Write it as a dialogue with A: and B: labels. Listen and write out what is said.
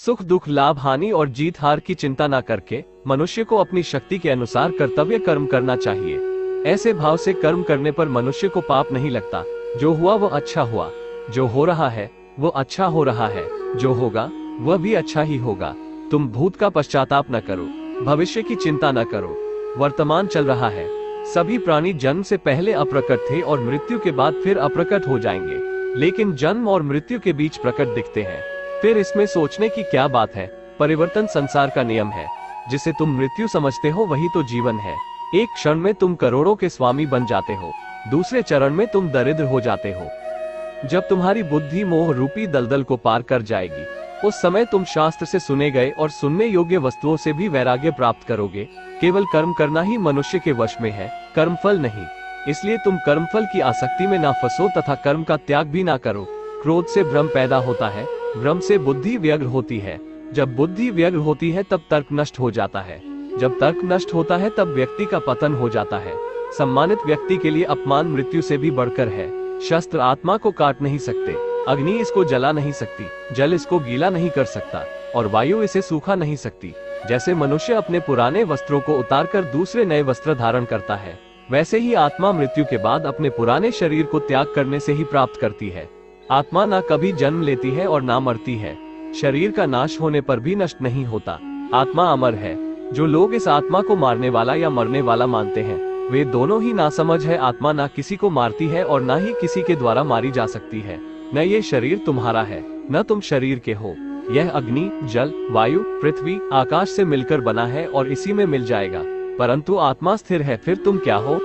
A: सुख दुख लाभ हानि और जीत हार की चिंता न करके मनुष्य को अपनी शक्ति के अनुसार कर्तव्य कर्म करना चाहिए। ऐसे भाव से कर्म करने पर मनुष्य को पाप नहीं लगता। जो हुआ वो अच्छा हुआ, जो हो रहा है वो अच्छा हो रहा है, जो होगा वह भी अच्छा ही होगा। तुम भूत का पश्चाताप न करो, भविष्य की चिंता न करो। वर्तमान चल रहा है। सभी प्राणी जन्म से पहले अप्रकट थे और मृत्यु के बाद फिर अप्रकट हो जाएंगे, लेकिन जन्म और मृत्यु के बीच प्रकट दिखते हैं। फिर इसमें सोचने की क्या बात है। परिवर्तन संसार का नियम है। जिसे तुम मृत्यु समझते हो वही तो जीवन है। एक क्षण में तुम करोड़ों के स्वामी बन जाते हो, दूसरे चरण में तुम दरिद्र हो जाते हो। जब तुम्हारी बुद्धि मोह रूपी दलदल को पार कर जाएगी, उस समय तुम शास्त्र से सुने गए और सुनने योग्य वस्तुओं से भी वैराग्य प्राप्त करोगे। केवल कर्म करना ही मनुष्य के वश में है, कर्मफल नहीं। इसलिए तुम कर्मफल की आसक्ति में ना फंसो तथा कर्म का त्याग भी ना करो। क्रोध से भ्रम पैदा होता है, भ्रम से बुद्धि व्यग्र होती है। जब बुद्धि व्यग्र होती है तब तर्क नष्ट हो जाता है। जब तर्क नष्ट होता है तब व्यक्ति का पतन हो जाता है। सम्मानित व्यक्ति के लिए अपमान मृत्यु से भी बढ़कर है। शस्त्र आत्मा को काट नहीं सकते, अग्नि इसको जला नहीं सकती, जल इसको गीला नहीं कर सकता और वायु इसे सूखा नहीं सकती। जैसे मनुष्य अपने पुराने वस्त्रों को उतारकर दूसरे नए वस्त्र धारण करता है, वैसे ही आत्मा मृत्यु के बाद अपने पुराने शरीर को त्याग करने से ही प्राप्त करती है। आत्मा ना कभी जन्म लेती है और ना मरती है। शरीर का नाश होने पर भी नष्ट नहीं होता। आत्मा अमर है। जो लोग इस आत्मा को मारने वाला या मरने वाला मानते हैं, वे दोनों ही नासमझ है। आत्मा ना किसी को मारती है और ना ही किसी के द्वारा मारी जा सकती है। न ये शरीर तुम्हारा है, न तुम शरीर के हो। यह अग्नि, जल, वायु, पृथ्वी, आकाश से मिलकर बना है और इसी में मिल जाएगा। परंतु आत्मा स्थिर है। फिर तुम क्या हो?